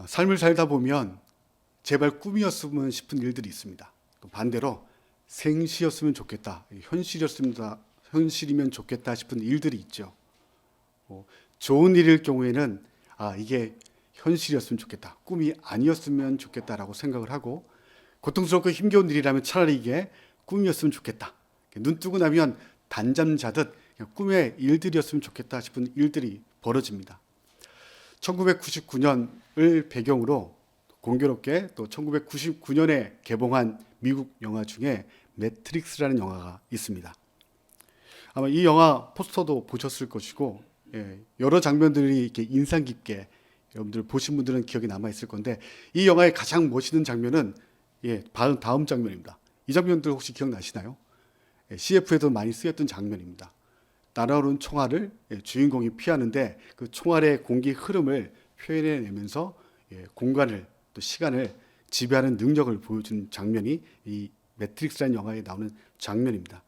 삶을 살다 보면 제발 꿈이었으면 싶은 일들이 있습니다. 반대로 생시였으면 좋겠다, 현실이면 좋겠다 싶은 일들이 있죠. 좋은 일일 경우에는 이게 현실이었으면 좋겠다, 꿈이 아니었으면 좋겠다라고 생각을 하고, 고통스럽고 힘겨운 일이라면 차라리 이게 꿈이었으면 좋겠다, 눈 뜨고 나면 단잠 자듯 그냥 꿈의 일들이었으면 좋겠다 싶은 일들이 벌어집니다. 1999년을 배경으로 공교롭게 또 1999년에 개봉한 미국 영화 중에 매트릭스라는 영화가 있습니다. 아마 이 영화 포스터도 보셨을 것이고, 여러 장면들이 이렇게 인상 깊게 여러분들 보신 분들은 기억에 남아 있을 건데, 이 영화의 가장 멋있는 장면은 다음 장면입니다. 이 장면들 혹시 기억나시나요? CF에도 많이 쓰였던 장면입니다. 날아오른 총알을 주인공이 피하는데, 그 총알의 공기 흐름을 표현해내면서 공간을 또 시간을 지배하는 능력을 보여준 장면이 이 매트릭스라는 영화에 나오는 장면입니다.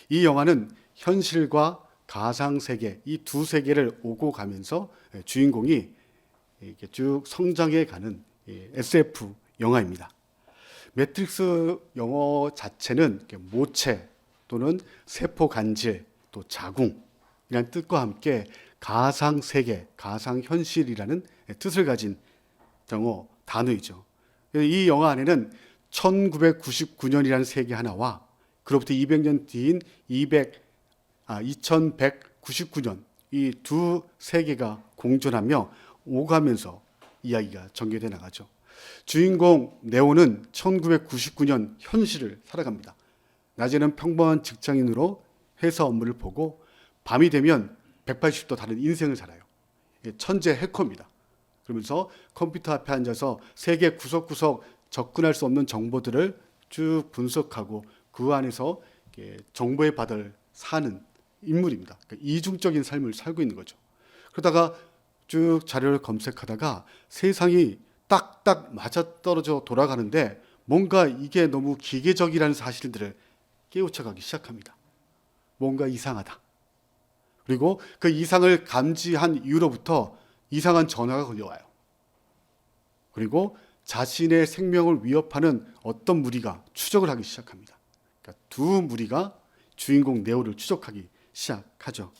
이 영화는 현실과 가상세계, 이 두 세계를 오고 가면서 주인공이 이렇게 쭉 성장해가는 SF 영화입니다. 매트릭스 영어 자체는 모체 또는 세포 간질, 또 자궁이라는 뜻과 함께 가상세계, 가상현실이라는 뜻을 가진 단어이죠. 이 영화 안에는 1999년이라는 세계 하나와 그로부터 200년 뒤인 2199년, 이 두 세계가 공존하며 오가면서 이야기가 전개돼 나가죠. 주인공 네오는 1999년 현실을 살아갑니다. 낮에는 평범한 직장인으로 회사 업무를 보고, 밤이 되면 180도 다른 인생을 살아요. 천재 해커입니다. 그러면서 컴퓨터 앞에 앉아서 세계 구석구석 접근할 수 없는 정보들을 쭉 분석하고 그 안에서 정보의 바다를 사는 인물입니다. 그러니까 이중적인 삶을 살고 있는 거죠. 그러다가 쭉 자료를 검색하다가 세상이 딱딱 맞아떨어져 돌아가는데, 뭔가 이게 너무 기계적이라는 사실들을 깨우쳐가기 시작합니다. 뭔가 이상하다. 그리고 그 이상을 감지한 이후로부터 이상한 전화가 걸려와요. 그리고 자신의 생명을 위협하는 어떤 무리가 추적을 하기 시작합니다. 그러니까 두 무리가 주인공 네오를 추적하기 시작하죠.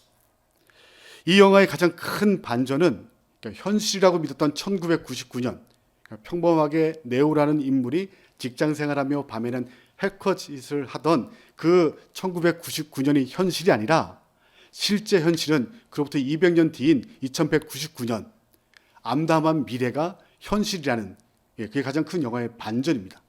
이 영화의 가장 큰 반전은, 현실이라고 믿었던 1999년, 평범하게 네오라는 인물이 직장 생활하며 밤에는 해커 짓을 하던 그 1999년이 현실이 아니라, 실제 현실은 그로부터 200년 뒤인 2199년, 암담한 미래가 현실이라는, 그게 가장 큰 영화의 반전입니다.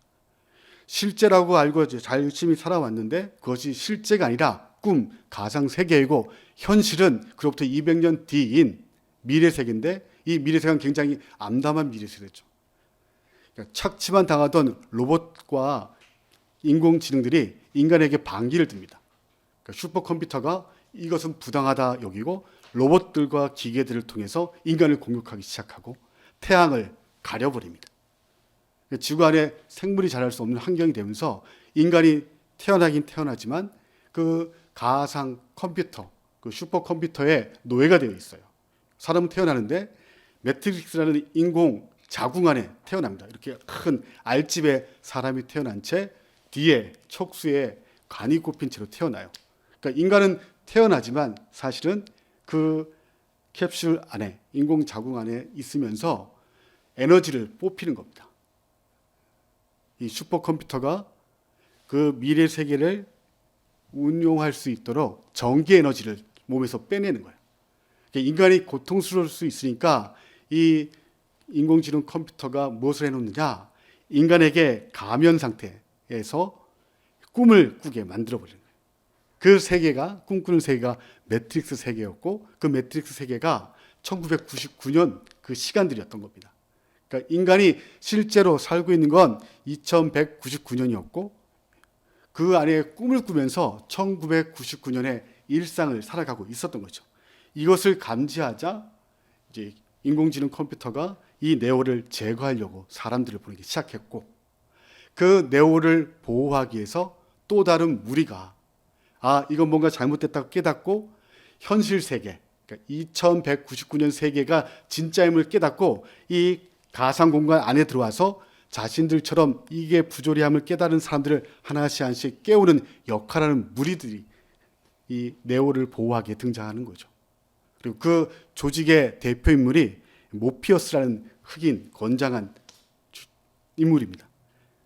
실제라고 알고 잘 열심히 살아왔는데 그것이 실제가 아니라 꿈, 가상 세계이고, 현실은 그로부터 200년 뒤인 미래 세계인데, 이 미래 세계는 굉장히 암담한 미래 세계죠. 그러니까 착취만 당하던 로봇과 인공지능들이 인간에게 반기를 듭니다. 그러니까 슈퍼컴퓨터가 이것은 부당하다 여기고, 로봇들과 기계들을 통해서 인간을 공격하기 시작하고 태양을 가려버립니다. 지구 안에 생물이 자랄 수 없는 환경이 되면서 인간이 태어나긴 태어나지만 그 가상 컴퓨터, 그 슈퍼컴퓨터의 노예가 되어 있어요. 사람은 태어나는데 매트릭스라는 인공 자궁 안에 태어납니다. 이렇게 큰 알집에 사람이 태어난 채 뒤에 척수에 관이 꼽힌 채로 태어나요. 그러니까 인간은 태어나지만 사실은 그 캡슐 안에, 인공 자궁 안에 있으면서 에너지를 뽑히는 겁니다. 이 슈퍼컴퓨터가 그 미래 세계를 운용할 수 있도록 전기 에너지를 몸에서 빼내는 거예요. 그러니까 인간이 고통스러울 수 있으니까 이 인공지능 컴퓨터가 무엇을 해놓느냐, 인간에게 가면 상태에서 꿈을 꾸게 만들어버리는 거예요. 그 세계가, 꿈꾸는 세계가 매트릭스 세계였고, 그 매트릭스 세계가 1999년 그 시간들이었던 겁니다. 그러니까 인간이 실제로 살고 있는 건 2199년이었고, 그 안에 꿈을 꾸면서 1999년의 일상을 살아가고 있었던 거죠. 이것을 감지하자 이제 인공지능 컴퓨터가 이 네오를 제거하려고 사람들을 보내기 시작했고, 그 네오를 보호하기 위해서 또 다른 무리가 이건 뭔가 잘못됐다고 깨닫고, 현실 세계, 그러니까 2199년 세계가 진짜임을 깨닫고 이 가상 공간 안에 들어와서 자신들처럼 이게 부조리함을 깨달은 사람들을 하나씩 하나씩 깨우는 역할하는 무리들이 이 네오를 보호하게 등장하는 거죠. 그리고 그 조직의 대표 인물이 모피어스라는 흑인 건장한 인물입니다.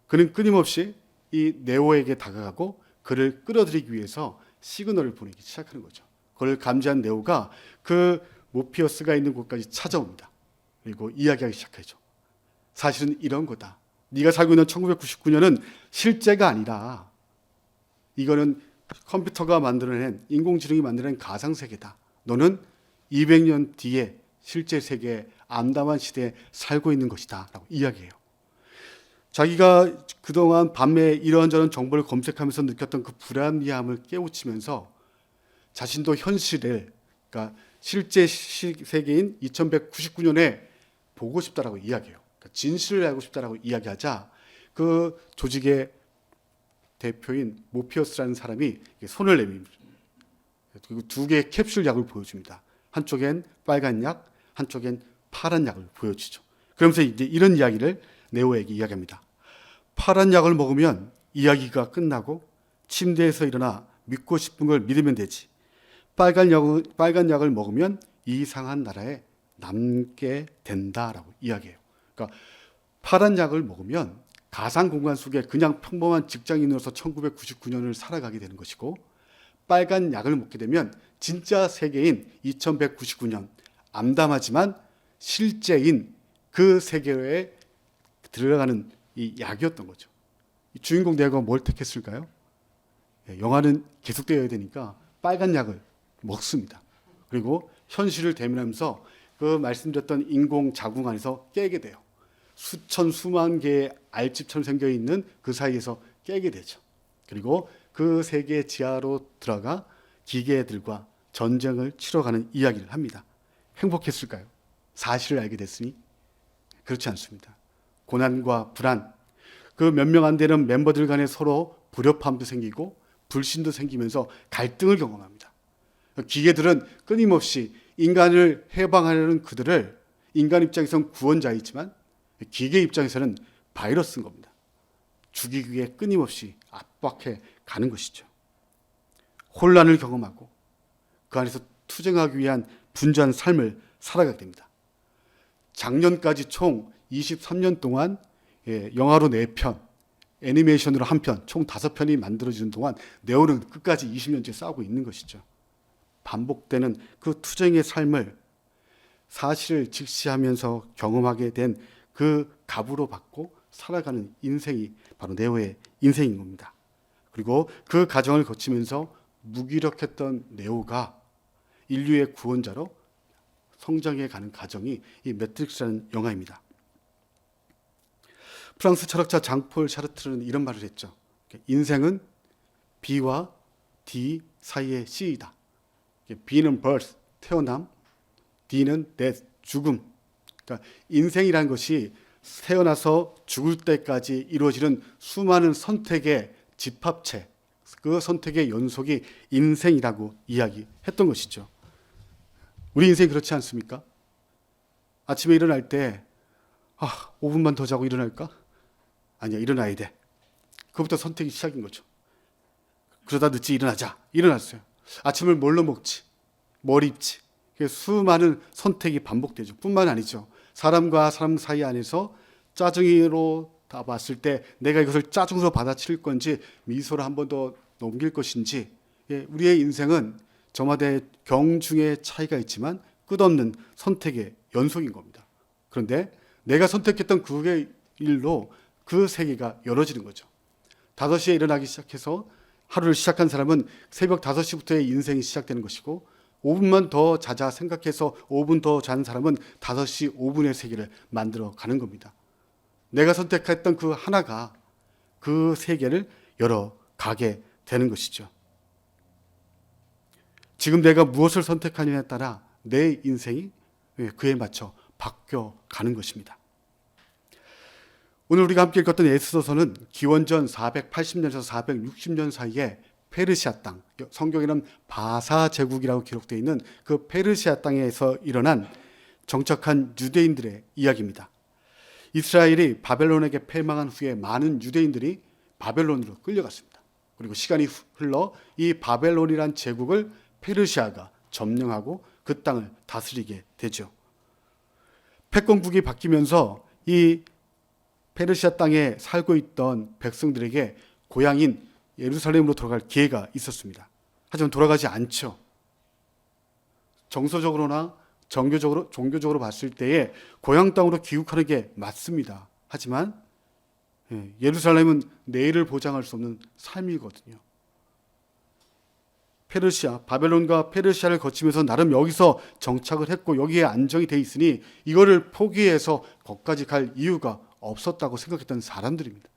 그는 끊임없이 이 네오에게 다가가고 그를 끌어들이기 위해서 시그널을 보내기 시작하는 거죠. 그걸 감지한 네오가 그 모피어스가 있는 곳까지 찾아옵니다. 그리고 이야기하기 시작하죠. 사실은 이런 거다. 네가 살고 있는 1999년은 실제가 아니라 이거는 컴퓨터가 만들어낸, 인공지능이 만들어낸 가상세계다. 너는 200년 뒤에 실제 세계의 암담한 시대에 살고 있는 것이다 라고 이야기해요. 자기가 그동안 밤에 이런저런 정보를 검색하면서 느꼈던 그 불합리함을 깨우치면서 자신도 현실을, 그러니까 실제 세계인 2199년에 보고 싶다라고 이야기해요. 그러니까 진실을 알고 싶다라고 이야기하자 그 조직의 대표인 모피어스라는 사람이 손을 내밉니다. 그리고 두 개의 캡슐 약을 보여줍니다. 한쪽엔 빨간 약, 한쪽엔 파란 약을 보여주죠. 그러면서 이제 이런 이야기를 네오에게 이야기합니다. 파란 약을 먹으면 이야기가 끝나고 침대에서 일어나 믿고 싶은 걸 믿으면 되지. 빨간 약을 먹으면 이상한 나라에 남게 된다라고 이야기해요. 그러니까 파란 약을 먹으면 가상 공간 속에 그냥 평범한 직장인으로서 1999년을 살아가게 되는 것이고, 빨간 약을 먹게 되면 진짜 세계인 2199년, 암담하지만 실제인 그 세계에 들어가는 이 약이었던 거죠. 이 주인공 네오가 뭘 택했을까요? 영화는 계속되어야 되니까 빨간 약을 먹습니다. 그리고 현실을 대면하면서 그 말씀드렸던 인공 자궁 안에서 깨게 돼요. 수만 개의 알집처럼 생겨 있는 그 사이에서 깨게 되죠. 그리고 그 세계 지하로 들어가 기계들과 전쟁을 치러가는 이야기를 합니다. 행복했을까요? 사실을 알게 됐으니? 그렇지 않습니다. 고난과 불안, 그 몇 명 안 되는 멤버들 간에 서로 불협화음도 생기고 불신도 생기면서 갈등을 경험합니다. 기계들은 끊임없이 인간을 해방하려는 그들을, 인간 입장에서는 구원자이지만 기계 입장에서는 바이러스인 겁니다. 죽이기 위해 끊임없이 압박해 가는 것이죠. 혼란을 경험하고 그 안에서 투쟁하기 위한 분주한 삶을 살아가게 됩니다. 작년까지 총 23년 동안 영화로 4편, 애니메이션으로 1편, 총 5편이 만들어지는 동안 네오는 끝까지 20년째 싸우고 있는 것이죠. 반복되는 그 투쟁의 삶을 사실을 직시하면서 경험하게 된 그 갑으로 받고 살아가는 인생이 바로 네오의 인생인 겁니다. 그리고 그 과정을 거치면서 무기력했던 네오가 인류의 구원자로 성장해 가는 과정이 이 매트릭스라는 영화입니다. 프랑스 철학자 장폴 샤르트르는 이런 말을 했죠. 인생은 B와 D 사이의 C이다. B는 birth, 태어남, D는 death, 죽음. 그러니까 인생이라는 것이 태어나서 죽을 때까지 이루어지는 수많은 선택의 집합체, 그 선택의 연속이 인생이라고 이야기했던 것이죠. 우리 인생이 그렇지 않습니까? 아침에 일어날 때 5분만 더 자고 일어날까? 아니야, 일어나야 돼. 그것부터 선택이 시작인 거죠. 그러다 늦지 일어나자. 일어났어요. 아침을 뭘로 먹지? 뭘 입지? 수많은 선택이 반복되죠. 뿐만 아니죠. 사람과 사람 사이 안에서 짜증으로 다 봤을 때 내가 이것을 짜증으로 받아칠 건지 미소로 한 번 더 넘길 것인지, 우리의 인생은 저마다의 경중의 차이가 있지만 끝없는 선택의 연속인 겁니다. 그런데 내가 선택했던 그의 일로 그 세계가 열어지는 거죠. 5시에 일어나기 시작해서 하루를 시작한 사람은 새벽 5시부터의 인생이 시작되는 것이고, 5분만 더 자자 생각해서 5분 더 자는 사람은 5시 5분의 세계를 만들어 가는 겁니다. 내가 선택했던 그 하나가 그 세계를 열어가게 되는 것이죠. 지금 내가 무엇을 선택하느냐에 따라 내 인생이 그에 맞춰 바뀌어 가는 것입니다. 오늘 우리가 함께 읽었던 에스더서는 기원전 480년에서 460년 사이에 페르시아 땅, 성경에는 바사 제국이라고 기록되어 있는 그 페르시아 땅에서 일어난 정착한 유대인들의 이야기입니다. 이스라엘이 바벨론에게 패망한 후에 많은 유대인들이 바벨론으로 끌려갔습니다. 그리고 시간이 흘러 이 바벨론이란 제국을 페르시아가 점령하고 그 땅을 다스리게 되죠. 패권국이 바뀌면서 이 페르시아 땅에 살고 있던 백성들에게 고향인 예루살렘으로 돌아갈 기회가 있었습니다. 하지만 돌아가지 않죠. 정서적으로나 종교적으로 봤을 때에 고향 땅으로 귀국하는 게 맞습니다. 하지만 예루살렘은 내일을 보장할 수 없는 삶이거든요. 바벨론과 페르시아를 거치면서 나름 여기서 정착을 했고 여기에 안정이 돼 있으니 이거를 포기해서 거기까지 갈 이유가 없었다고 생각했던 사람들입니다.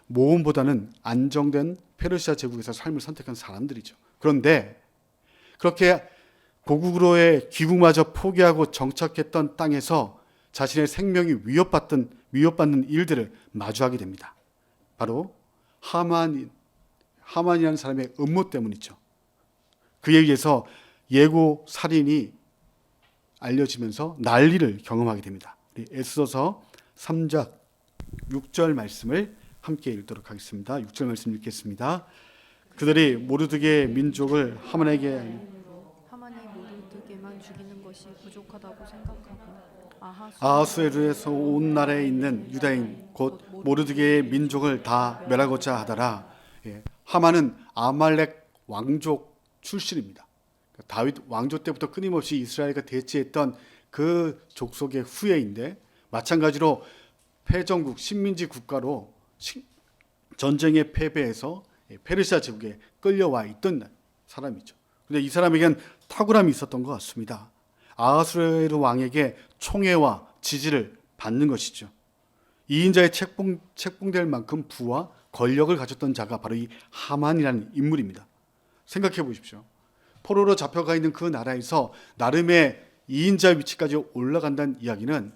모험보다는 안정된 페르시아 제국에서 삶을 선택한 사람들이죠. 그런데 그렇게 고국으로의 귀국마저 포기하고 정착했던 땅에서 자신의 생명이 위협받는 일들을 마주하게 됩니다. 바로 하만이라는 사람의 음모 때문이죠. 그에 의해서 예고 살인이 알려지면서 난리를 경험하게 됩니다. 우리 에스더서 3장 6절 말씀을 함께 읽도록 하겠습니다. 6절 말씀 읽겠습니다. 그들이 모르드게의 민족을 하만이 모르드게만 죽이는 것이 부족하다고 생각하고 아하수에르에서 온 나라에 있는 유다인 곧 모르드게의 민족을 다 멸하고자 하더라. 하만은 아말렉 왕족 출신입니다. 다윗 왕조 때부터 끊임없이 이스라엘과 대치했던 그 족속의 후예인데 마찬가지로 패전국 식민지 국가로 전쟁에 패배해서 페르시아 제국에 끌려와 있던 사람이죠. 그런데 이 사람에겐 탁월함이 있었던 것 같습니다. 아하수에르 왕에게 총애와 지지를 받는 것이죠. 이인자의 책봉될 만큼 부와 권력을 가졌던 자가 바로 이 하만이라는 인물입니다. 생각해 보십시오. 포로로 잡혀가 있는 그 나라에서 나름의 이인자 위치까지 올라간다는 이야기는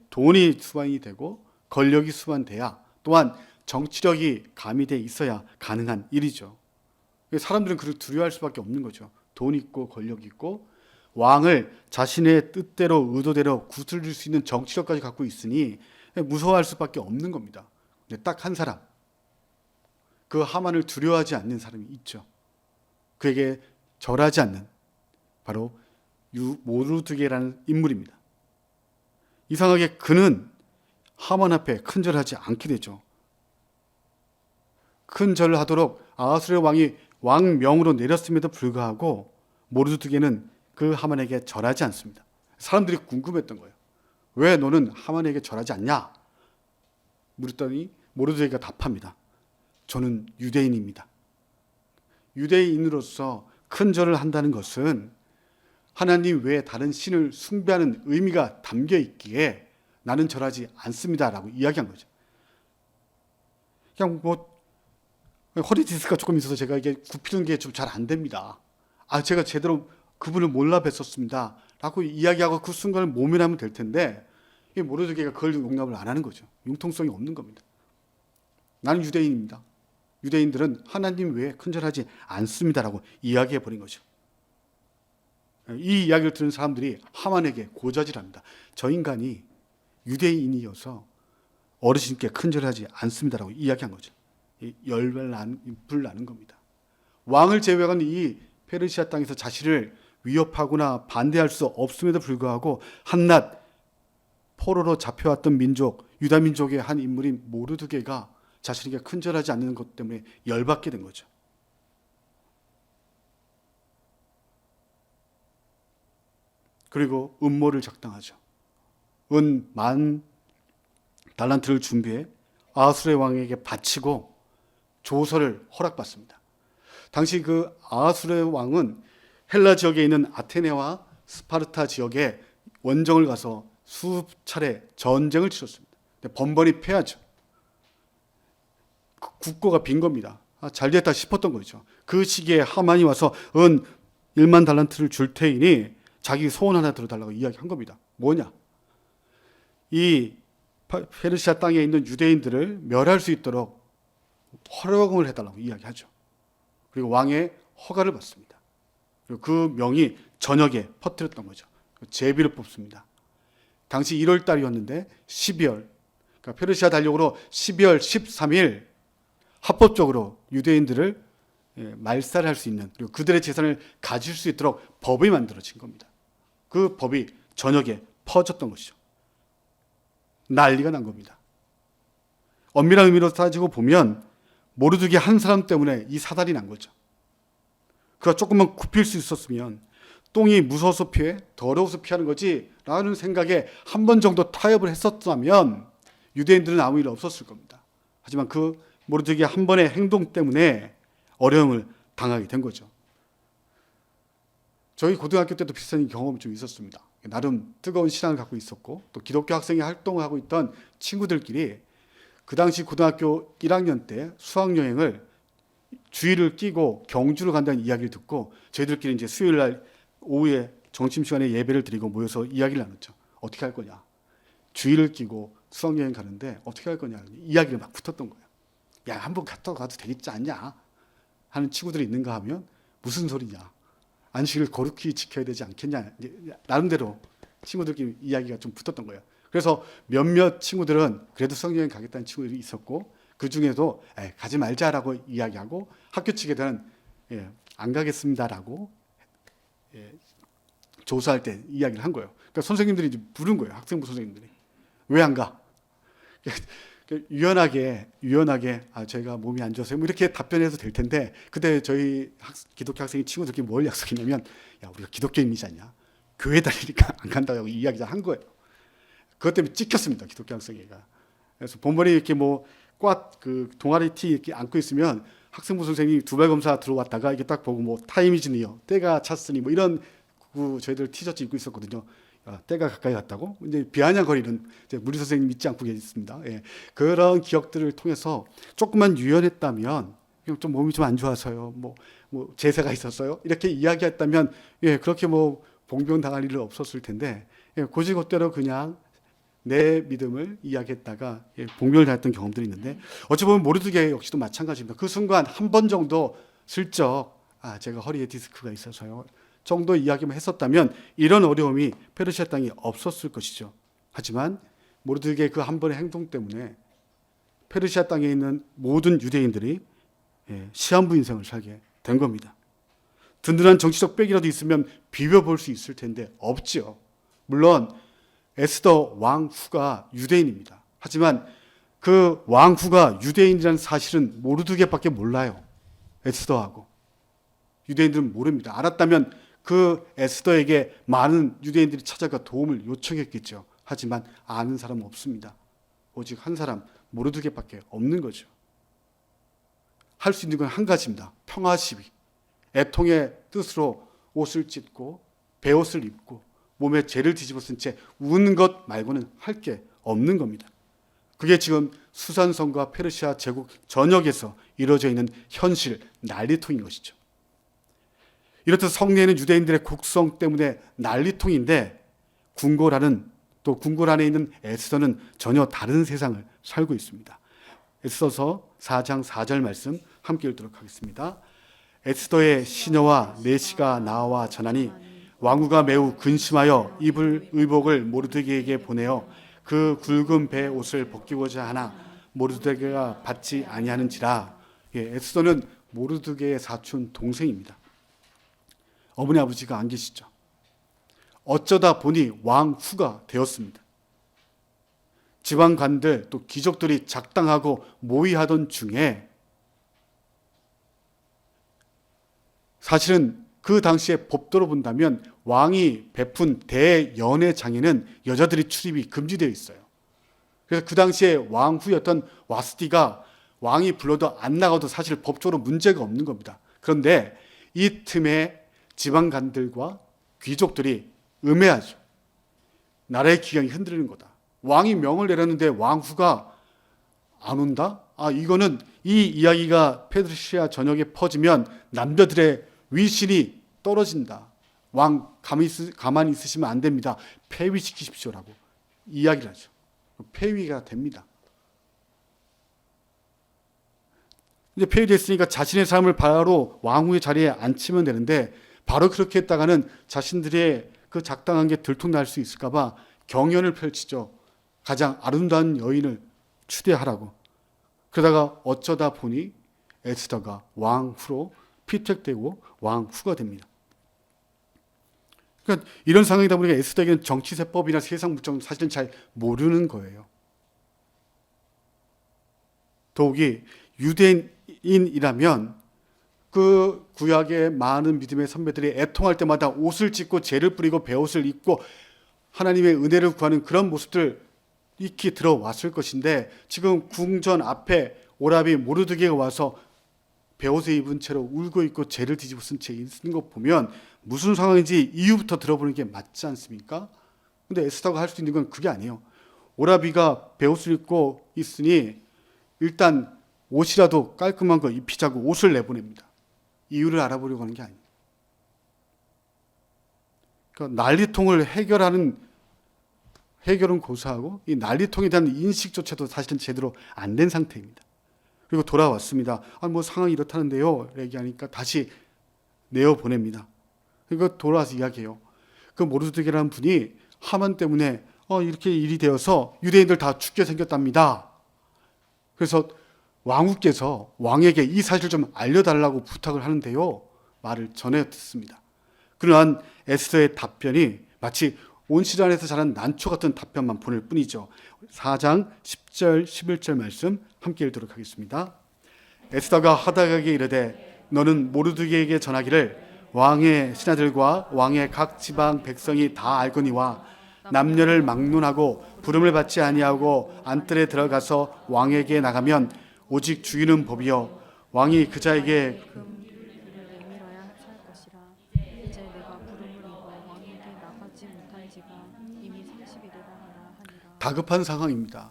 돈이 수반이 되고 권력이 수반돼야 또한 정치력이 가미돼 있어야 가능한 일이죠. 사람들은 그를 두려워할 수밖에 없는 거죠. 돈 있고 권력 있고 왕을 자신의 뜻대로 의도대로 구슬릴 수 있는 정치력까지 갖고 있으니 무서워할 수밖에 없는 겁니다. 근데 딱 한 사람, 그 하만을 두려워하지 않는 사람이 있죠. 그에게 절하지 않는 바로 모르드게라는 인물입니다. 이상하게 그는 하만 앞에 큰절하지 않게 되죠. 큰절을 하도록 아하수에르 왕이 왕명으로 내렸음에도 불구하고 모르드게는 그 하만에게 절하지 않습니다. 사람들이 궁금했던 거예요. 왜 너는 하만에게 절하지 않냐? 물었더니 모르드게가 답합니다. 저는 유대인입니다. 유대인으로서 큰 절을 한다는 것은 하나님 외에 다른 신을 숭배하는 의미가 담겨 있기에 나는 절하지 않습니다라고 이야기한 거죠. 그냥 허리 디스크가 조금 있어서 제가 이게 굽히는 게 좀 잘 안 됩니다. 제가 제대로 그분을 몰라 뵀었습니다. 라고 이야기하고 그 순간을 모면하면 될 텐데 모르드게가 그걸 용납을 안 하는 거죠. 융통성이 없는 겁니다. 나는 유대인입니다. 유대인들은 하나님 외에 큰절하지 않습니다라고 이야기해 버린 거죠. 이 이야기를 들은 사람들이 하만에게 고자질합니다. 저 인간이 유대인이어서 어르신께 큰절하지 않습니다라고 이야기한 거죠. 불나는 겁니다. 왕을 제외한 이 페르시아 땅에서 자신을 위협하거나 반대할 수 없음에도 불구하고 한낱 포로로 잡혀왔던 민족, 유다 민족의 한 인물인 모르드게가 자신에게 큰절하지 않는 것 때문에 열받게 된 거죠. 그리고 음모를 작당하죠. 은 10,000달란트를 준비해 아하수레 왕에게 바치고 조서를 허락받습니다. 당시 그 아하수레 왕은 헬라 지역에 있는 아테네와 스파르타 지역에 원정을 가서 수차례 전쟁을 치렀습니다. 번번이 패하죠. 국고가 빈 겁니다. 잘 됐다 싶었던 거죠. 그 시기에 하만이 와서 은 10,000달란트를 줄 테이니 자기 소원 하나 들어달라고 이야기한 겁니다. 뭐냐? 이 페르시아 땅에 있는 유대인들을 멸할 수 있도록 허락을 해달라고 이야기하죠. 그리고 왕의 허가를 받습니다. 그리고 그 명이 전역에 퍼뜨렸던 거죠. 제비를 뽑습니다. 당시 1월 달이었는데 12월, 그러니까 페르시아 달력으로 12월 13일 합법적으로 유대인들을 말살할 수 있는, 그리고 그들의 재산을 가질 수 있도록 법이 만들어진 겁니다. 그 법이 전역에 퍼졌던 것이죠. 난리가 난 겁니다. 엄밀한 의미로 따지고 보면 모르드게 한 사람 때문에 이 사달이 난 거죠. 그가 조금만 굽힐 수 있었으면, 똥이 무서워서 피해, 더러워서 피하는 거지 라는 생각에 한 번 정도 타협을 했었다면 유대인들은 아무 일 없었을 겁니다. 하지만 그 모르드게 한 번의 행동 때문에 어려움을 당하게 된 거죠. 저희 고등학교 때도 비슷한 경험이 좀 있었습니다. 나름 뜨거운 신앙을 갖고 있었고, 또 기독교 학생회 활동을 하고 있던 친구들끼리 그 당시 고등학교 1학년 때 수학여행을 주일을 끼고 경주를 간다는 이야기를 듣고, 저희들끼리 이제 수요일 날 오후에 점심시간에 예배를 드리고 모여서 이야기를 나눴죠. 어떻게 할 거냐. 주일을 끼고 수학여행 가는데 어떻게 할 거냐. 이야기가 막 붙었던 거예요. 야, 한번 갔다 가도 되겠지 않냐 하는 친구들이 있는가 하면, 무슨 소리냐. 안식을 거룩히 지켜야 되지 않겠냐. 나름대로 친구들끼리 이야기가 좀 붙었던 거예요. 그래서 몇몇 친구들은 그래도 수학여행 가겠다는 친구들이 있었고, 그 중에도 가지 말자라고 이야기하고, 학교 측에는 안 가겠습니다라고 조사할 때 이야기를 한 거예요. 그러니까 선생님들이 이제 부른 거예요. 학생부 선생님들이. 왜 안 가? 유연하게 저희가 몸이 안 좋아서 뭐 이렇게 답변해도 될 텐데, 그때 저희 기독교 학생 친구들끼리 뭘 약속했냐면, 야, 우리가 기독교인이잖냐, 교회 다니니까 안 간다고 이야기를 한 거예요. 그것 때문에 찍혔습니다, 기독교 학생회가. 그래서 본번에 이렇게 그 동아리 티 이렇게 안고 있으면 학생부 선생님이 두발 검사 들어왔다가 이게 딱 보고 타임이즈 니어, 때가 찼으니 이런 저희들 티셔츠 입고 있었거든요. 때가 가까이 갔다고 이제 비아냥거리는 무리 선생님 잊지 않고 계십니다. 그런 기억들을 통해서 조금만 유연했다면, 좀 몸이 좀 안 좋아서요, 제사가 있었어요, 이렇게 이야기했다면 그렇게 봉변 당할 일은 없었을 텐데, 고지것대로 그냥 내 믿음을 이야기했다가 봉변을 당했던 경험들이 있는데, 어찌 보면 모르드게 역시도 마찬가지입니다. 그 순간 한 번 정도 슬쩍 제가 허리에 디스크가 있어서요 정도 이야기만 했었다면 이런 어려움이 페르시아 땅에 없었을 것이죠. 하지만 모르드게 그 한 번의 행동 때문에 페르시아 땅에 있는 모든 유대인들이 시한부 인생을 살게 된 겁니다. 든든한 정치적 백이라도 있으면 비벼볼 수 있을 텐데 없지요. 물론 에스더 왕후가 유대인입니다. 하지만 그 왕후가 유대인이라는 사실은 모르드게밖에 몰라요. 에스더하고. 유대인들은 모릅니다. 알았다면 그 에스더에게 많은 유대인들이 찾아가 도움을 요청했겠죠. 하지만 아는 사람은 없습니다. 오직 한 사람, 모르드게밖에 없는 거죠. 할 수 있는 건 한 가지입니다. 평화 시위. 애통의 뜻으로 옷을 찢고 베옷을 입고 몸에 죄를 뒤집어 쓴 채 우는 것 말고는 할 게 없는 겁니다. 그게 지금 수산성과 페르시아 제국 전역에서 이루어져 있는 현실, 난리통인 것이죠. 이렇듯 성내에는 유대인들의 곡성 때문에 난리통인데, 궁궐 안에 있는 에스더는 전혀 다른 세상을 살고 있습니다. 에스더서 4장 4절 말씀 함께 읽도록 하겠습니다. 에스더의 시녀와 내시가 나와 전하니 왕후가 매우 근심하여 입을 의복을 모르드게에게 보내어 그 굵은 배 옷을 벗기고자 하나 모르드게가 받지 아니하는지라. 에스더는 모르드게의 사촌 동생입니다. 어머니 아버지가 안 계시죠. 어쩌다 보니 왕후가 되었습니다. 지방관들 또 귀족들이 작당하고 모의하던 중에, 사실은 그 당시에 법도로 본다면 왕이 베푼 대연회장에는 여자들이 출입이 금지되어 있어요. 그래서 그 당시에 왕후였던 와스티가 왕이 불러도 안 나가도 사실 법적으로 문제가 없는 겁니다. 그런데 이 틈에 지방관들과 귀족들이 음해하죠. 나라의 기강이 흔들리는 거다. 왕이 명을 내렸는데 왕후가 안 온다? 이거는 이 이야기가 페르시아 전역에 퍼지면 남자들의 위신이 떨어진다. 왕 가만히 있으시면 안 됩니다. 폐위시키십시오라고 이야기를 하죠. 폐위가 됩니다. 이제 폐위됐으니까 자신의 삶을 바로 왕후의 자리에 앉히면 되는데, 바로 그렇게 했다가는 자신들의 그 작당한 게 들통날 수 있을까 봐 경연을 펼치죠. 가장 아름다운 여인을 추대하라고. 그러다가 어쩌다 보니 에스더가 왕후로 피택되고 왕후가 됩니다. 그러니까 이런 상황이다 보니까 에스더에게는 정치세법이나 세상 물정은 사실은 잘 모르는 거예요. 더욱이 유대인이라면 그 구약의 많은 믿음의 선배들이 애통할 때마다 옷을 찢고 재를 뿌리고 베옷을 입고 하나님의 은혜를 구하는 그런 모습들 익히 들어왔을 것인데, 지금 궁전 앞에 오라비 모르드게가 와서 베옷을 입은 채로 울고 있고 재를 뒤집어 쓴 채 있는 거 보면 무슨 상황인지 이유부터 들어보는 게 맞지 않습니까? 근데 에스더가 할 수 있는 건 그게 아니에요. 오라비가 베옷을 입고 있으니 일단 옷이라도 깔끔한 거 입히자고 옷을 내보냅니다. 이유를 알아보려고 하는 게 아니에요. 그러니까 난리통을 해결은 고사하고 이 난리통에 대한 인식조차도 사실은 제대로 안 된 상태입니다. 그리고 돌아왔습니다. 뭐 상황이 이렇다는데요. 얘기하니까 다시 내어보냅니다. 그리고 돌아와서 이야기해요. 그 모르드게라는 분이 하만 때문에 이렇게 일이 되어서 유대인들 다 죽게 생겼답니다. 그래서 왕후께서 왕에게 이 사실을 좀 알려달라고 부탁을 하는데요. 말을 전해 듣습니다. 그러한 에스더의 답변이 마치 온실안에서 자란 난초 같은 답변만 보낼 뿐이죠. 4장 10절 11절 말씀 함께 읽도록 하겠습니다. 에스더가 하닥에게 이르되 너는 모르드게에게 전하기를 왕의 신하들과 왕의 각 지방 백성이 다 알거니와 남녀를 막론하고 부름을 받지 아니하고 안뜰에 들어가서 왕에게 나가면 오직 죽이는 법이요 왕이 그 자에게 내밀어야 살 것이라. 이제 내가 부름을 입어 왕에게 나가지 못한 지가 이미 30일이라 하니라. 다급한 상황입니다.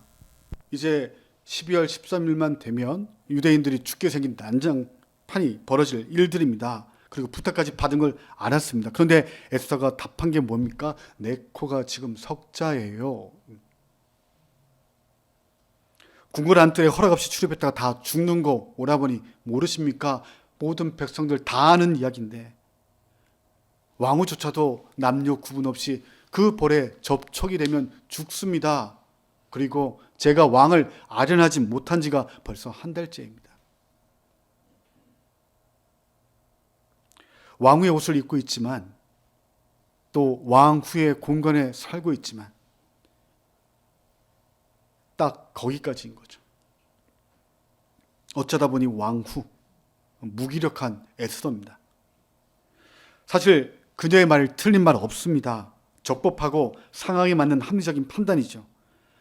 이제 12월 13일만 되면 유대인들이 죽게 생긴 난장판이 벌어질 일들입니다. 그리고 부탁까지 받은 걸 알았습니다. 그런데 에스더가 답한 게 뭡니까? 내 코가 지금 석자예요. 궁궐 안뜰에 허락 없이 출입했다가 다 죽는 거 오라버니 모르십니까? 모든 백성들 다 아는 이야기인데 왕후조차도 남녀 구분 없이 그 벌에 접촉이 되면 죽습니다. 그리고 제가 왕을 아련하지 못한 지가 벌써 한 달째입니다. 왕후의 옷을 입고 있지만 또 왕후의 공간에 살고 있지만 딱 거기까지인 거죠. 어쩌다 보니 왕후, 무기력한 에스더입니다. 사실 그녀의 말 틀린 말 없습니다. 적법하고 상황에 맞는 합리적인 판단이죠.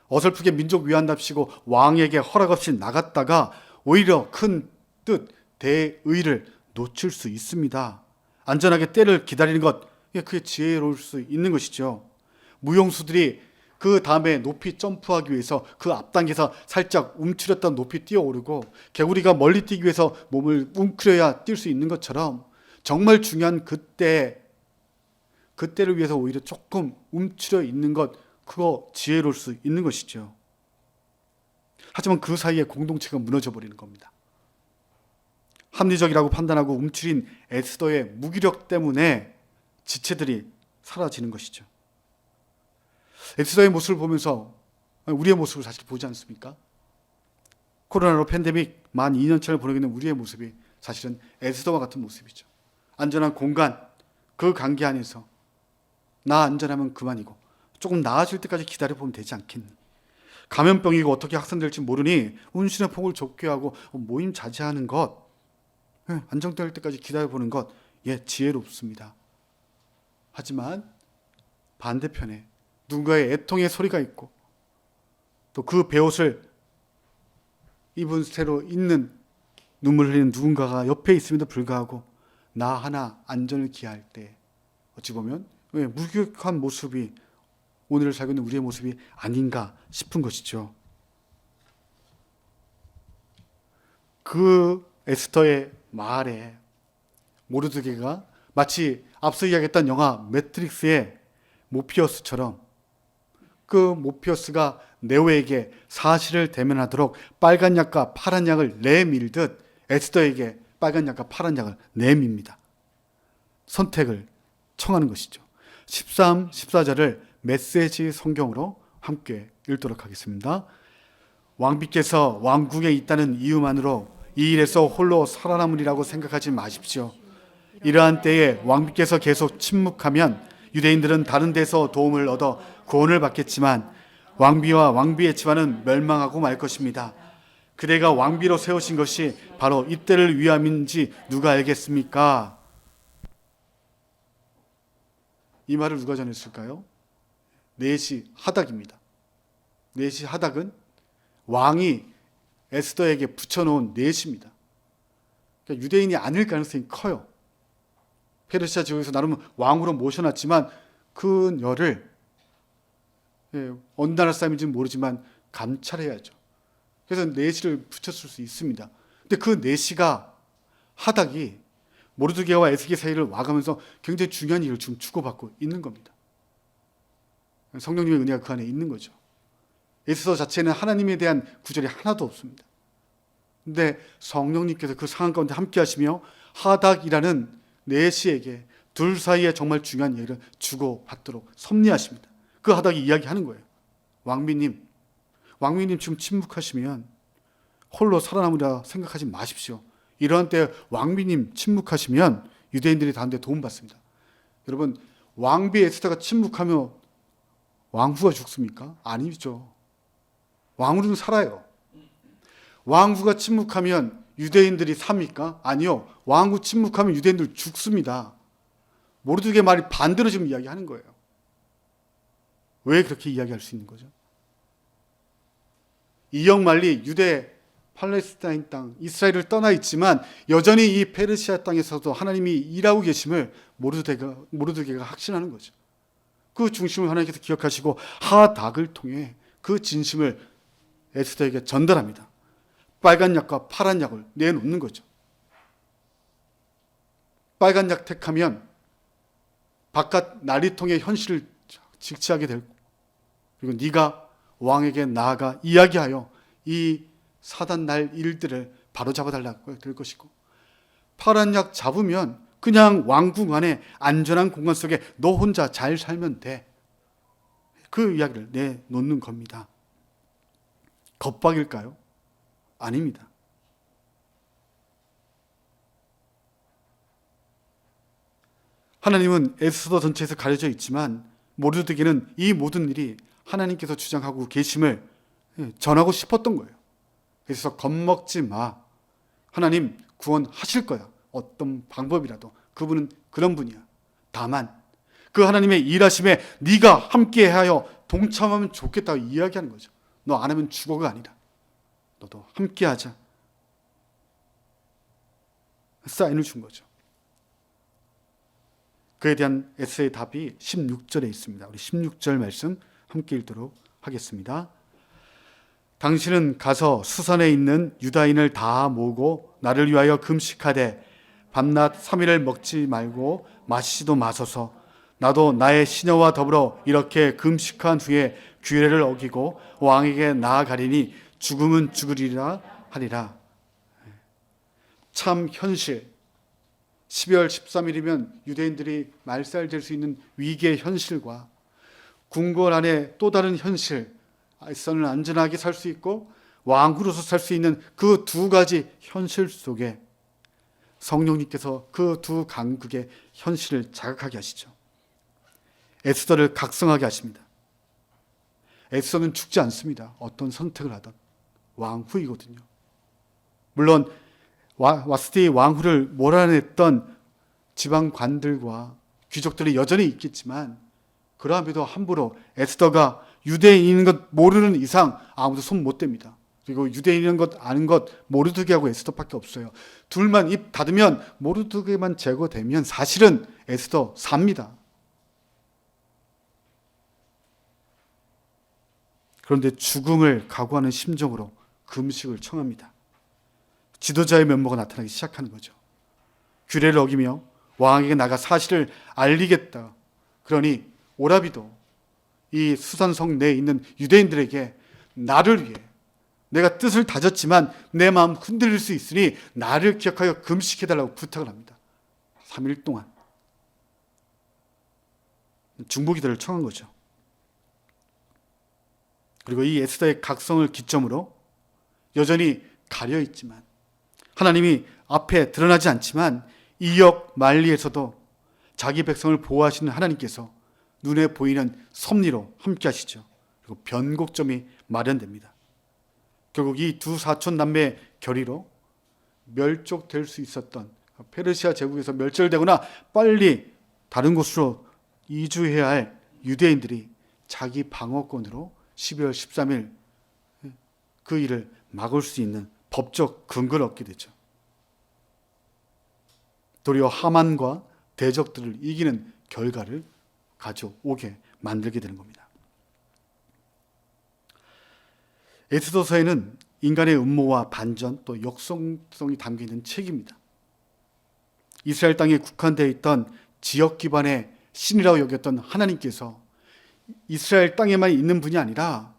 어설프게 민족 위안답시고 왕에게 허락 없이 나갔다가 오히려 큰 뜻, 대의를 놓칠 수 있습니다. 안전하게 때를 기다리는 것, 그게 지혜로울 수 있는 것이죠. 무용수들이 그 다음에 높이 점프하기 위해서 그 앞단계에서 살짝 움츠렸다 높이 뛰어오르고 개구리가 멀리 뛰기 위해서 몸을 웅크려야 뛸 수 있는 것처럼 정말 중요한 그때를 위해서 오히려 조금 움츠려 있는 것, 그거 지혜로울 수 있는 것이죠. 하지만 그 사이에 공동체가 무너져 버리는 겁니다. 합리적이라고 판단하고 움츠린 에스더의 무기력 때문에 지체들이 사라지는 것이죠. 에스더의 모습을 보면서 우리의 모습을 사실 보지 않습니까? 코로나로 팬데믹 만 2년차를 보내고 있는 우리의 모습이 사실은 에스더와 같은 모습이죠. 안전한 공간, 그 관계 안에서 나 안전하면 그만이고 조금 나아질 때까지 기다려보면 되지 않겠니? 감염병이고 어떻게 확산될지 모르니 운신의 폭을 좁게 하고 모임 자제하는 것, 안정될 때까지 기다려보는 것, 지혜롭습니다. 하지만 반대편에 누군가의 애통의 소리가 있고 또 그 베옷을 입은 채로 있는 눈물 흘리는 누군가가 옆에 있음에도 불구하고 나 하나 안전을 기할 때 어찌 보면 무기력한 모습이 오늘을 살고 있는 우리의 모습이 아닌가 싶은 것이죠. 그 에스더의 말에 모르드게가 마치 앞서 이야기했던 영화 매트릭스의 모피어스처럼 그 모피어스가 네오에게 사실을 대면하도록 빨간 약과 파란 약을 내밀듯 에스더에게 빨간 약과 파란 약을 내밉니다. 선택을 청하는 것이죠. 13, 14절을 메시지 성경으로 함께 읽도록 하겠습니다. 왕비께서 왕궁에 있다는 이유만으로 이 일에서 홀로 살아남으리라고 생각하지 마십시오. 이러한 때에 왕비께서 계속 침묵하면 유대인들은 다른 데서 도움을 얻어 구원을 받겠지만 왕비와 왕비의 집안은 멸망하고 말 것입니다. 그대가 왕비로 세우신 것이 바로 이때를 위함인지 누가 알겠습니까? 이 말을 누가 전했을까요? 넷이 하닥입니다. 넷이 하닥은 왕이 에스더에게 붙여놓은 넷입니다. 그러니까 유대인이 아닐 가능성이 커요. 페르시아 지역에서 나름 왕으로 모셔놨지만 그녀를 어느 나라 사람인지는 모르지만 감찰해야죠. 그래서 내시를 붙였을 수 있습니다. 근데 그 내시가 하닥이 모르드게와 에스겔 사이를 와가면서 굉장히 중요한 일을 지금 주고받고 있는 겁니다. 성령님의 은혜가 그 안에 있는 거죠. 에스더 자체는 하나님에 대한 구절이 하나도 없습니다. 근데 성령님께서 그 상황 가운데 함께 하시며 하닥이라는 내시에게 둘 사이에 정말 중요한 얘기를 주고받도록 섭리하십니다. 그 하닥이 이야기하는 거예요. 왕비님 지금 침묵하시면 홀로 살아남으리라 생각하지 마십시오. 이러한 때 왕비님 침묵하시면 유대인들이 다른 데 도움받습니다. 여러분, 왕비 에스더가 침묵하며 왕후가 죽습니까? 아니죠. 왕후는 살아요. 왕후가 침묵하면 유대인들이 삽니까? 아니요. 왕후 침묵하면 유대인들 죽습니다. 모르드게 말이 반대로 지금 이야기하는 거예요. 왜 그렇게 이야기할 수 있는 거죠? 이역만리 유대 팔레스타인 땅 이스라엘을 떠나 있지만 여전히 이 페르시아 땅에서도 하나님이 일하고 계심을 모르드게가 확신하는 거죠. 그 중심을 하나님께서 기억하시고 하닥을 통해 그 진심을 에스더에게 전달합니다. 빨간 약과 파란 약을 내놓는 거죠. 빨간 약 택하면 바깥 난리통의 현실을 직시하게 되고, 그리고 네가 왕에게 나아가 이야기하여 이 사단 날 일들을 바로잡아달라고 될 것이고, 파란 약 잡으면 그냥 왕궁 안에 안전한 공간 속에 너 혼자 잘 살면 돼. 그 이야기를 내놓는 겁니다. 겁박일까요? 아닙니다. 하나님은 에스더 전체에서 가려져 있지만 모르드게는 이 모든 일이 하나님께서 주장하고 계심을 전하고 싶었던 거예요. 그래서 겁먹지 마. 하나님 구원하실 거야. 어떤 방법이라도. 그분은 그런 분이야. 다만 그 하나님의 일하심에 네가 함께하여 동참하면 좋겠다고 이야기하는 거죠. 너 안 하면 죽어가 아니라 너도 함께하자. 사인을 준 거죠. 그에 대한 에스더의 답이 16절에 있습니다. 우리 16절 말씀 함께 읽도록 하겠습니다. 당신은 가서 수산에 있는 유다인을 다 모으고 나를 위하여 금식하되 밤낮 3일을 먹지 말고 마시지도 마소서. 나도 나의 시녀와 더불어 이렇게 금식한 후에 규례를 어기고 왕에게 나아가리니 죽음은 죽으리라 하리라. 참 현실. 12월 13일이면 유대인들이 말살될 수 있는 위기의 현실과 궁궐 안에 또 다른 현실, 에스더는 안전하게 살 수 있고 왕후로서 살 수 있는 그 두 가지 현실 속에 성령님께서 그 두 강국의 현실을 자각하게 하시죠. 에스더를 각성하게 하십니다. 에스더는 죽지 않습니다. 어떤 선택을 하든 왕후이거든요. 물론 와스티 왕후를 몰아냈던 지방관들과 귀족들이 여전히 있겠지만 그럼에도 함부로 에스더가 유대인인 것 모르는 이상 아무도 손 못 댑니다. 그리고 유대인인 것 아는 것 모르드게하고 에스더밖에 없어요. 둘만 입 닫으면 모르드게만 제거되면 사실은 에스더 삽니다. 그런데 죽음을 각오하는 심정으로 금식을 청합니다. 지도자의 면모가 나타나기 시작하는 거죠. 규례를 어기며 왕에게 나가 사실을 알리겠다. 그러니 오라비도 이 수산성 내에 있는 유대인들에게 나를 위해 내가 뜻을 다졌지만 내 마음 흔들릴 수 있으니 나를 기억하여 금식해달라고 부탁을 합니다. 3일 동안. 중보기도를 청한 거죠. 그리고 이 에스더의 각성을 기점으로 여전히 가려 있지만, 하나님이 앞에 드러나지 않지만 이역 만리에서도 자기 백성을 보호하시는 하나님께서 눈에 보이는 섭리로 함께 하시죠. 그리고 변곡점이 마련됩니다. 결국 이 두 사촌 남매의 결의로 멸족될 수 있었던, 페르시아 제국에서 멸절되거나 빨리 다른 곳으로 이주해야 할 유대인들이 자기 방어권으로 12월 13일 그 일을 막을 수 있는 법적 근거를 얻게 되죠. 도리어 하만과 대적들을 이기는 결과를 가져오게 만들게 되는 겁니다. 에스더서에는 인간의 음모와 반전 또 역성성이 담겨있는 책입니다. 이스라엘 땅에 국한되어 있던 지역 기반의 신이라고 여겼던 하나님께서 이스라엘 땅에만 있는 분이 아니라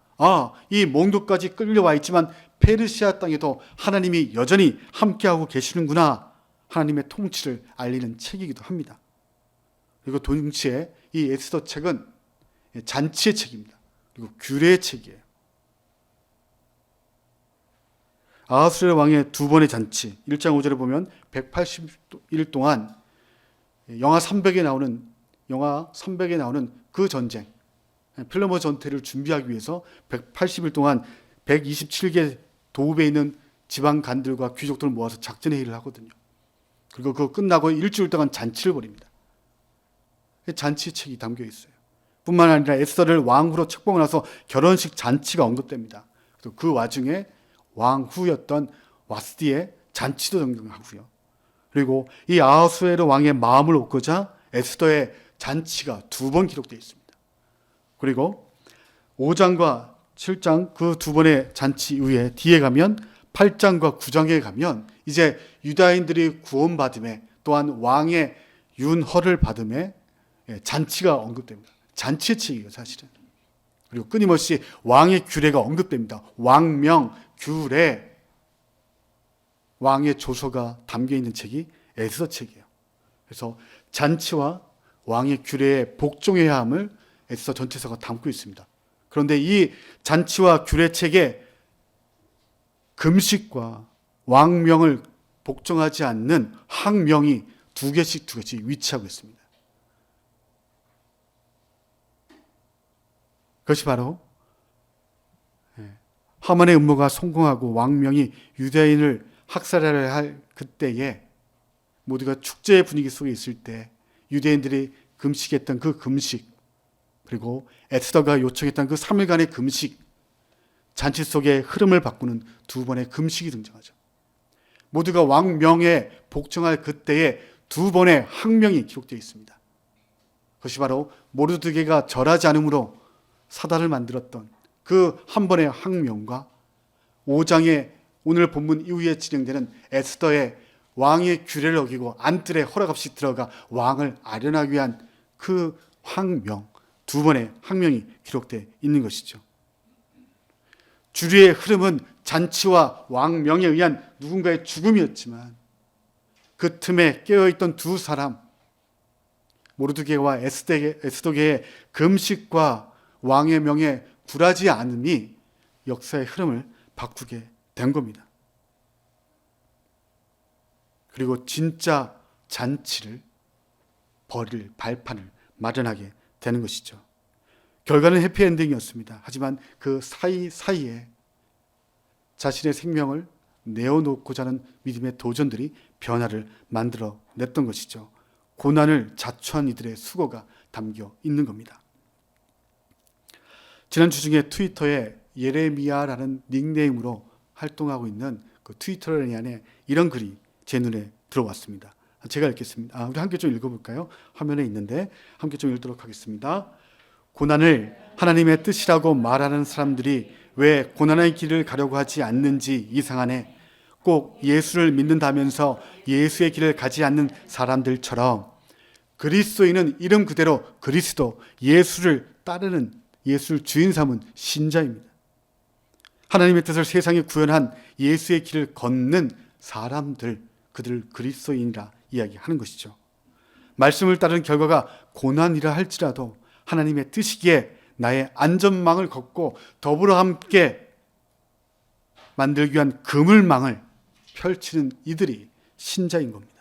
이 몽도까지 끌려와 있지만 페르시아 땅에도 하나님이 여전히 함께하고 계시는구나, 하나님의 통치를 알리는 책이기도 합니다. 그리고 동시에 이 에스더 책은 잔치의 책입니다. 그리고 규례의 책이에요. 아하수에르 왕의 두 번의 잔치, 1장 5절에 보면 180일 동안 영하 300에 나오는 그 전쟁, 플레모 전투를 준비하기 위해서 180일 동안 127개 도읍에 있는 지방간들과 귀족들을 모아서 작전회의를 하거든요. 그리고 그거 끝나고 일주일 동안 잔치를 벌입니다. 잔치 책이 담겨 있어요. 뿐만 아니라 에스더를 왕후로 책봉을 해서 결혼식 잔치가 언급됩니다. 그래서 그 와중에 왕후였던 와스디의 잔치도 등장하고요. 그리고 이 아하수에르 왕의 마음을 얻고자 에스더의 잔치가 두 번 기록되어 있습니다. 그리고 5장과 7장 그 두 번의 잔치 이후에 뒤에 가면 8장과 9장에 가면 이제 유다인들이 구원받음에, 또한 왕의 윤허를 받음에 잔치가 언급됩니다. 잔치의 책이에요, 사실은. 그리고 끊임없이 왕의 규례가 언급됩니다. 왕명, 규례, 왕의 조서가 담겨있는 책이 에스더 책이에요. 그래서 잔치와 왕의 규례에 복종해야 함을 에스더 전체서가 담고 있습니다. 그런데 이 잔치와 규례 책에 금식과 왕명을 복종하지 않는 항명이 두 개씩 위치하고 있습니다. 그것이 바로 하만의 음모가 성공하고 왕명이 유대인을 학살하려 할 그때에 모두가 축제의 분위기 속에 있을 때 유대인들이 금식했던 그 금식, 그리고 에스더가 요청했던 그 3일간의 금식, 잔치 속의 흐름을 바꾸는 두 번의 금식이 등장하죠. 모두가 왕명에 복종할 그때에 두 번의 항명이 기록되어 있습니다. 그것이 바로 모르드게가 절하지 않음으로 사단을 만들었던 그 한 번의 항명과 5장의 오늘 본문 이후에 진행되는 에스더의 왕의 규례를 어기고 안뜰에 허락 없이 들어가 왕을 아련하기 위한 그 항명, 두 번의 항명이 기록되어 있는 것이죠. 주류의 흐름은 잔치와 왕명에 의한 누군가의 죽음이었지만 그 틈에 깨어있던 두 사람, 모르드게와 에스더게의 금식과 왕의 명에 굴하지 않음이 역사의 흐름을 바꾸게 된 겁니다. 그리고 진짜 잔치를 벌일 발판을 마련하게 되는 것이죠. 결과는 해피엔딩이었습니다. 하지만 그 사이사이에 자신의 생명을 내어놓고자 하는 믿음의 도전들이 변화를 만들어냈던 것이죠. 고난을 자초한 이들의 수고가 담겨 있는 겁니다. 지난주 중에 트위터에 예레미야라는 닉네임으로 활동하고 있는 그 트위터라는 안에 이런 글이 제 눈에 들어왔습니다. 제가 읽겠습니다. 우리 함께 좀 읽어볼까요? 화면에 있는데 함께 좀 읽도록 하겠습니다. 고난을 하나님의 뜻이라고 말하는 사람들이 왜 고난의 길을 가려고 하지 않는지 이상하네. 꼭 예수를 믿는다면서 예수의 길을 가지 않는 사람들처럼 그리스도인은 이름 그대로 그리스도, 예수를 따르는, 예수를 주인 삼은 신자입니다. 하나님의 뜻을 세상에 구현한 예수의 길을 걷는 사람들, 그들을 그리스도인이라 이야기하는 것이죠. 말씀을 따르는 결과가 고난이라 할지라도 하나님의 뜻이기에 나의 안전망을 걷고 더불어 함께 만들기 위한 그물망을 펼치는 이들이 신자인 겁니다.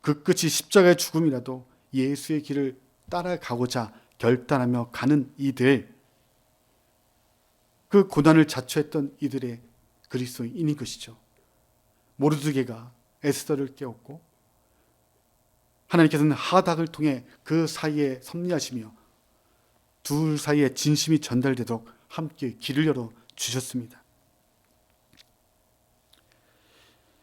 그 끝이 십자가의 죽음이라도 예수의 길을 따라가고자 결단하며 가는 이들, 그 고난을 자초했던 이들의 그리스도인인 것이죠. 모르드게가 에스더를 깨웠고 하나님께서는 하닥을 통해 그 사이에 섭리하시며 둘 사이에 진심이 전달되도록 함께 길을 열어 주셨습니다.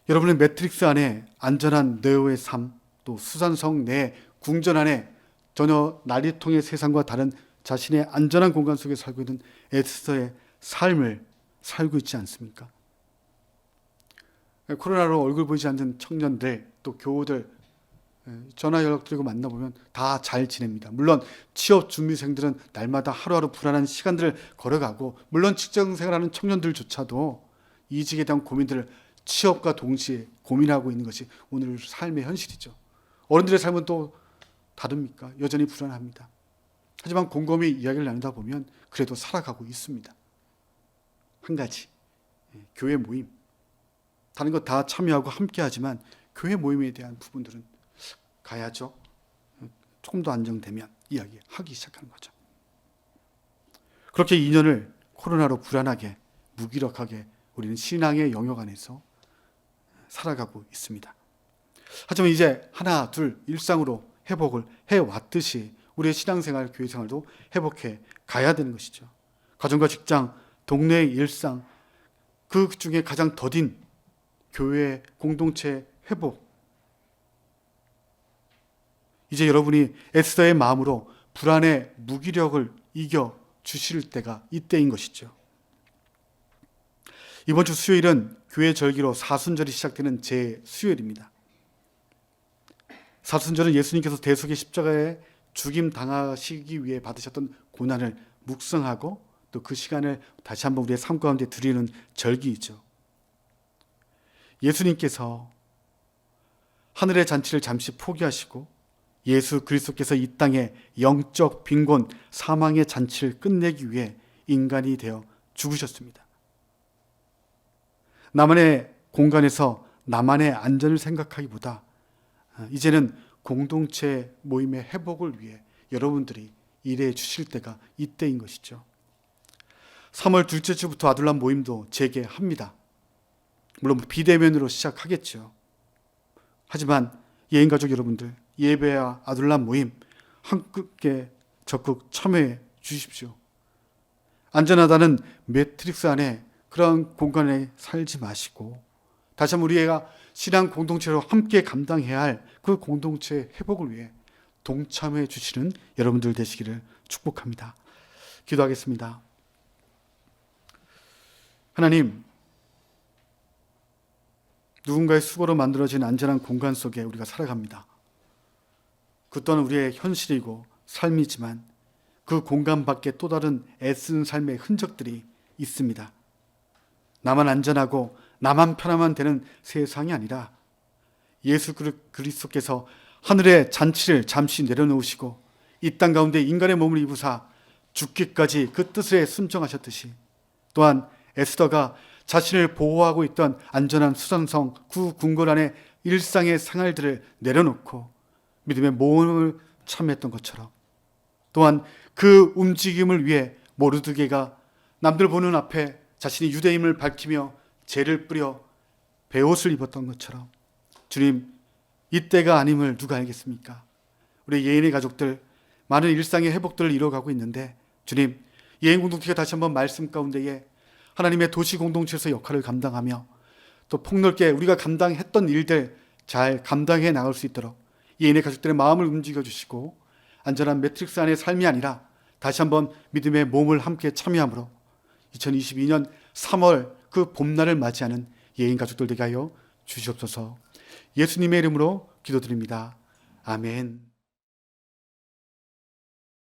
여러분의 매트릭스 안에 안전한 네오의 삶, 또 수산성 내 궁전 안에 전혀 난리통의 세상과 다른 자신의 안전한 공간 속에 살고 있는 에스더의 삶을 살고 있지 않습니까? 코로나로 얼굴 보이지 않는 청년들, 또 교우들 전화 연락드리고 만나보면 다 잘 지냅니다. 물론 취업 준비생들은 날마다 하루하루 불안한 시간들을 걸어가고, 물론 직장생활하는 청년들조차도 이직에 대한 고민들을 취업과 동시에 고민하고 있는 것이 오늘 삶의 현실이죠. 어른들의 삶은 또 다릅니까? 여전히 불안합니다. 하지만 곰곰이 이야기를 나누다 보면 그래도 살아가고 있습니다. 한 가지, 교회 모임. 다른 것 다 참여하고 함께 하지만 교회 모임에 대한 부분들은 가야죠. 조금 더 안정되면 이야기하기 시작하는 거죠. 그렇게 2년을 코로나로 불안하게, 무기력하게 우리는 신앙의 영역 안에서 살아가고 있습니다. 하지만 이제 하나, 둘 일상으로 회복을 해왔듯이 우리의 신앙생활, 교회생활도 회복해 가야 되는 것이죠. 가정과 직장, 동네의 일상, 그 중에 가장 더딘 교회 공동체 회복. 이제 여러분이 에스더의 마음으로 불안의 무기력을 이겨 주실 때가 이때인 것이죠. 이번 주 수요일은 교회 절기로 사순절이 시작되는 제 수요일입니다. 사순절은 예수님께서 대속의 십자가에 죽임 당하시기 위해 받으셨던 고난을 묵상하고 또 그 시간을 다시 한번 우리의 삶 가운데 드리는 절기이죠. 예수님께서 하늘의 잔치를 잠시 포기하시고 예수 그리스도께서 이 땅에 영적 빈곤, 사망의 잔치를 끝내기 위해 인간이 되어 죽으셨습니다. 나만의 공간에서 나만의 안전을 생각하기보다 이제는 공동체 모임의 회복을 위해 여러분들이 일해 주실 때가 이때인 것이죠. 3월 둘째 주부터 아둘람 모임도 재개합니다. 물론 비대면으로 시작하겠죠. 하지만 예인가족 여러분들, 예배와 아둘람 모임 함께 적극 참여해 주십시오. 안전하다는 매트릭스 안에 그런 공간에 살지 마시고 다시 한번 우리가 신앙 공동체로 함께 감당해야 할 그 공동체 회복을 위해 동참해 주시는 여러분들 되시기를 축복합니다. 기도하겠습니다. 하나님, 누군가의 수고로 만들어진 안전한 공간 속에 우리가 살아갑니다. 그 또한 우리의 현실이고 삶이지만 그 공간 밖에 또 다른 애쓰는 삶의 흔적들이 있습니다. 나만 안전하고 나만 편하면 되는 세상이 아니라 예수 그리스도께서 하늘의 잔치를 잠시 내려놓으시고 이 땅 가운데 인간의 몸을 입으사 죽기까지 그 뜻에 순종하셨듯이 또한 에스더가 자신을 보호하고 있던 안전한 수산성 구 궁궐 안에 일상의 생활들을 내려놓고 믿음의 모험을 참여했던 것처럼 또한 그 움직임을 위해 모르드게가 남들 보는 앞에 자신이 유대임을 밝히며 죄를 뿌려 베옷을 입었던 것처럼 주님, 이때가 아님을 누가 알겠습니까? 우리 예인의 가족들 많은 일상의 회복들을 이뤄가고 있는데 주님, 예인 공동체가 다시 한번 말씀 가운데에 하나님의 도시 공동체에서 역할을 감당하며 또 폭넓게 우리가 감당했던 일들 잘 감당해 나갈 수 있도록 예인의 가족들의 마음을 움직여 주시고 안전한 매트릭스 안의 삶이 아니라 다시 한번 믿음의 몸을 함께 참여함으로 2022년 3월 그 봄날을 맞이하는 예인 가족들 되게 하여 주시옵소서. 예수님의 이름으로 기도드립니다. 아멘.